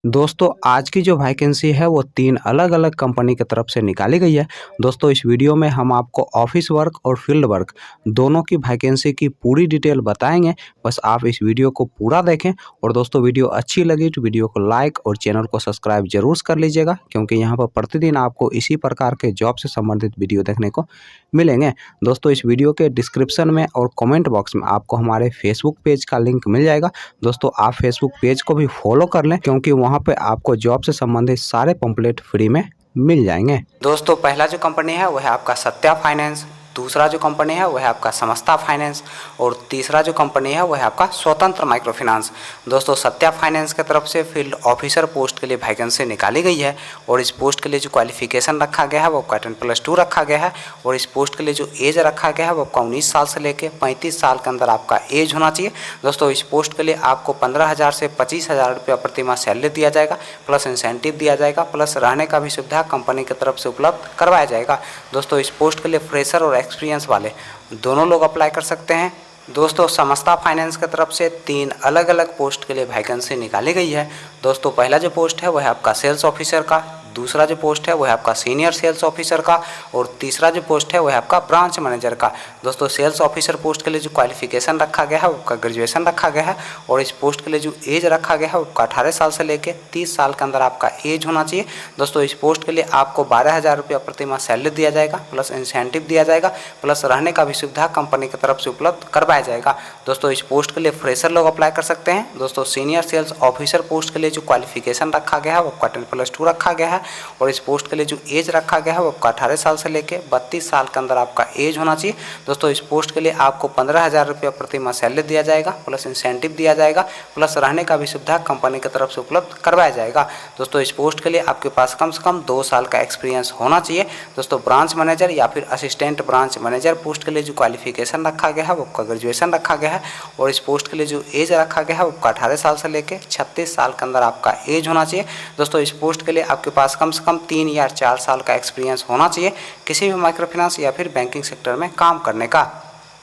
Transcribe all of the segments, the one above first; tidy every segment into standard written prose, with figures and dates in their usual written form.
दोस्तों आज की जो वैकेंसी है वो 3 अलग-अलग कंपनी की तरफ से निकाली गई है। दोस्तों इस वीडियो में हम आपको ऑफिस वर्क और फील्ड वर्क दोनों की वैकेंसी की पूरी डिटेल बताएँगे। बस आप इस वीडियो को पूरा देखें और दोस्तों वीडियो अच्छी लगी तो वीडियो को लाइक और चैनल को सब्सक्राइब ज़रूर कर लीजिएगा, क्योंकि यहाँ पर प्रतिदिन आपको इसी प्रकार के जॉब से संबंधित वीडियो देखने को मिलेंगे। दोस्तों इस वीडियो के डिस्क्रिप्शन में और कमेंट बॉक्स में आपको हमारे फेसबुक पेज का लिंक मिल जाएगा। दोस्तों आप फेसबुक पेज को भी फॉलो कर लें, क्योंकि वहाँ पे आपको जॉब से संबंधित सारे पंपलेट फ्री में मिल जाएंगे। दोस्तों पहला जो कंपनी है वो है आपका सत्या फाइनेंस, दूसरा जो कंपनी है वो है आपका समस्ता फाइनेंस और तीसरा जो कंपनी है वो है आपका स्वतंत्र माइक्रो फाइनेंस। दोस्तों सत्या फाइनेंस की तरफ से फील्ड ऑफिसर पोस्ट के लिए वैकेंसी निकाली गई है और इस पोस्ट के लिए जो क्वालिफिकेशन रखा गया है वो आपका 10+2 रखा गया है और इस पोस्ट के लिए जो एज रखा गया है वो आपका 19 साल से लेकर 35 साल के अंदर आपका एज होना चाहिए। दोस्तों इस पोस्ट के लिए आपको 15,000 से 25,000 रुपया प्रति माह सैलरी दिया जाएगा, प्लस इंसेंटिव दिया जाएगा, प्लस रहने का भी सुविधा कंपनी की तरफ से उपलब्ध करवाया जाएगा। दोस्तों इस पोस्ट के लिए फ्रेशर और एक्सपीरियंस वाले दोनों लोग अप्लाई कर सकते हैं। दोस्तों समस्ता फाइनेंस की तरफ से 3 अलग अलग पोस्ट के लिए वैकेंसी निकाली गई है। दोस्तों पहला जो पोस्ट है वो है आपका सेल्स ऑफिसर का, दूसरा जो पोस्ट है वो है आपका सीनियर सेल्स ऑफिसर का और तीसरा जो पोस्ट है वो है आपका ब्रांच मैनेजर का। दोस्तों सेल्स ऑफिसर पोस्ट के लिए जो क्वालिफिकेशन रखा गया है वो आपका ग्रेजुएशन रखा गया है और इस पोस्ट के लिए जो एज रखा गया है वो आपका 18 साल से लेकर 30 साल के अंदर आपका एज होना चाहिए। दोस्तों इस पोस्ट के लिए आपको 12,000 रुपया प्रति माह सैलरी दिया जाएगा, प्लस इंसेंटिव दिया जाएगा, प्लस रहने का भी सुविधा कंपनी की तरफ से उपलब्ध करवाया जाएगा। दोस्तों इस पोस्ट के लिए फ्रेशर लोग अप्लाई कर सकते हैं। दोस्तों सीनियर सेल्स ऑफिसर पोस्ट के लिए जो क्वालिफिकेशन रखा गया है वो आपका 10+2 रखा गया है और इस पोस्ट के लिए जो एज रखा गया है वो आपका 18 साल से लेकर 32 साल के अंदर आपका एज होना चाहिए। दोस्तों इस पोस्ट के लिए आपको 15,000 रुपया प्रति माह सैलरी दिया जाएगा, प्लस इंसेंटिव दिया जाएगा, प्लस रहने का भी सुविधा कंपनी की तरफ से उपलब्ध करवाया जाएगा। दोस्तों इस पोस्ट के लिए आपके पास कम से कम 2 साल का एक्सपीरियंस होना चाहिए। दोस्तों ब्रांच मैनेजर या फिर असिस्टेंट ब्रांच मैनेजर पोस्ट के लिए जो क्वालिफिकेशन रखा गया है वो आपका ग्रेजुएशन रखा गया है और इस पोस्ट के लिए जो एज रखा गया है वो आपका 18 साल से लेकर 36 साल के अंदर आपका एज होना चाहिए। दोस्तों इस पोस्ट के लिए आपके पास कम से कम 3 या 4 साल का एक्सपीरियंस होना चाहिए किसी भी माइक्रो फाइनेंस या फिर बैंकिंग सेक्टर में काम करने का।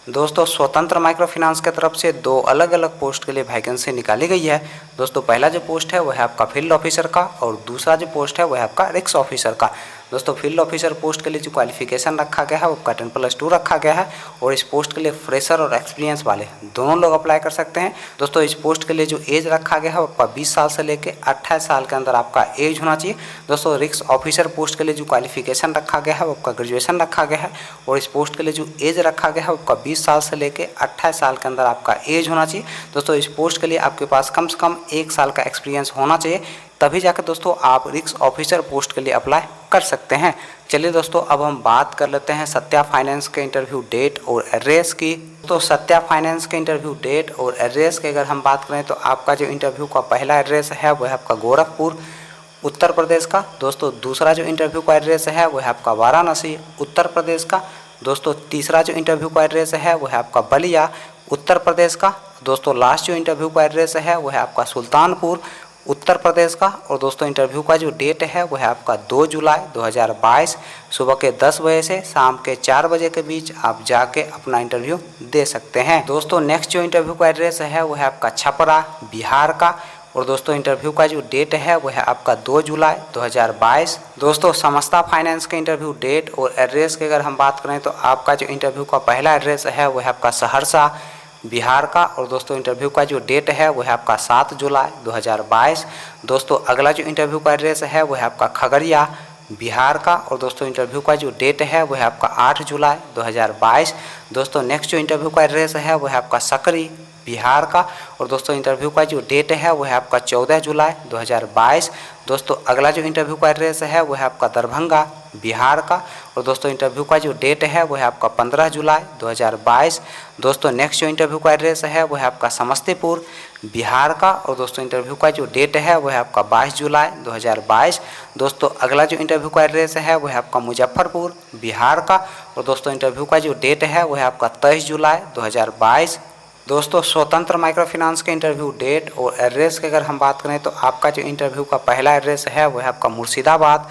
दोस्तों स्वतंत्र माइक्रो फाइनेंस की तरफ से 2 अलग अलग पोस्ट के लिए वैकेंसी निकाली गई है। दोस्तों पहला जो पोस्ट है वो है आपका फील्ड ऑफिसर का और दूसरा जो पोस्ट है वो है आपका रिस्क ऑफिसर का। दोस्तों फील्ड ऑफिसर पोस्ट के लिए जो क्वालिफिकेशन रखा गया है वो आपका 10+2 रखा गया है और इस पोस्ट के लिए फ्रेशर और एक्सपीरियंस वाले दोनों लोग अप्लाई कर सकते हैं। दोस्तों इस पोस्ट के लिए जो एज रखा गया है वो आपका 20 साल से लेकर 28 साल के अंदर आपका एज होना चाहिए। दोस्तों रिस्क ऑफिसर पोस्ट के लिए जो क्वालिफिकेशन रखा गया है वो आपका ग्रेजुएशन रखा गया है और इस पोस्ट के लिए जो एज रखा गया है वो आपका 20 साल से लेकर 28 साल के अंदर आपका एज होना चाहिए। दोस्तों इस पोस्ट के लिए आपके पास कम से कम 1 साल का एक्सपीरियंस होना चाहिए, तभी जाकर दोस्तों आप रिस्क ऑफिसर पोस्ट के लिए अप्लाई कर सकते हैं। चलिए दोस्तों अब हम बात कर लेते हैं सत्या फाइनेंस के इंटरव्यू डेट और एड्रेस की। तो सत्या फाइनेंस के इंटरव्यू डेट और एड्रेस की अगर हम बात करें तो आपका जो इंटरव्यू का पहला एड्रेस है वो है आपका गोरखपुर उत्तर प्रदेश का। दोस्तों दूसरा जो इंटरव्यू का एड्रेस है वो है आपका वाराणसी उत्तर प्रदेश का। दोस्तों तीसरा जो इंटरव्यू का एड्रेस है वो है आपका बलिया उत्तर प्रदेश का। दोस्तों लास्ट जो इंटरव्यू का एड्रेस है वो है आपका सुल्तानपुर उत्तर प्रदेश का और दोस्तों इंटरव्यू का जो डेट है वो है आपका 2 जुलाई 2022 सुबह के 10 बजे से शाम के 4 बजे के बीच आप जाके अपना इंटरव्यू दे सकते हैं। दोस्तों नेक्स्ट जो इंटरव्यू का एड्रेस है वो है आपका छपरा बिहार का और दोस्तों इंटरव्यू का जो डेट है वो है आपका 2 जुलाई 2022। दोस्तों समस्ता फाइनेंस के इंटरव्यू डेट और एड्रेस की अगर हम बात करें तो आपका जो इंटरव्यू का पहला एड्रेस है वो है आपका सहरसा बिहार का और दोस्तों इंटरव्यू का जो डेट है वो है आपका 7 जुलाई 2022। दोस्तों अगला जो इंटरव्यू का एड्रेस है वो है आपका खगड़िया बिहार का और दोस्तों इंटरव्यू का जो डेट है वो है आपका 8 जुलाई 2022। दोस्तों नेक्स्ट जो इंटरव्यू का एड्रेस है वो है आपका सकरी बिहार का और दोस्तों इंटरव्यू का जो डेट है वो है आपका 14 जुलाई 2022। दोस्तों अगला जो इंटरव्यू का एड्रेस है वो है आपका दरभंगा बिहार का और दोस्तों इंटरव्यू का जो डेट है वो है आपका 15 जुलाई 2022। दोस्तों नेक्स्ट जो इंटरव्यू का एड्रेस है वो है आपका समस्तीपुर बिहार का और दोस्तों इंटरव्यू का जो डेट है वो है आपका 22 जुलाई 2022। दोस्तों अगला जो इंटरव्यू का एड्रेस है वो है आपका मुजफ्फरपुर बिहार का और दोस्तों इंटरव्यू का जो डेट है वो है आपका 23 जुलाई 2022। दोस्तों स्वतंत्र माइक्रो फाइनेंस के इंटरव्यू डेट और एड्रेस की अगर हम बात करें तो आपका जो इंटरव्यू का पहला एड्रेस है वो है आपका मुर्शिदाबाद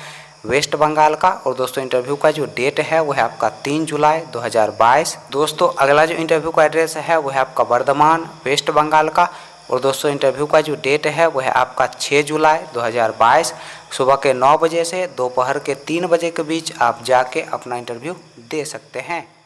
वेस्ट बंगाल का और दोस्तों इंटरव्यू का जो डेट है वो है आपका 3 जुलाई 2022। दोस्तों अगला जो इंटरव्यू का एड्रेस है वो है आपका बर्धमान वेस्ट बंगाल का और दोस्तों इंटरव्यू का जो डेट है वह है आपका 6 जुलाई 2022 सुबह के 9 बजे से दोपहर के 3 बजे के बीच आप जाके अपना इंटरव्यू दे सकते हैं।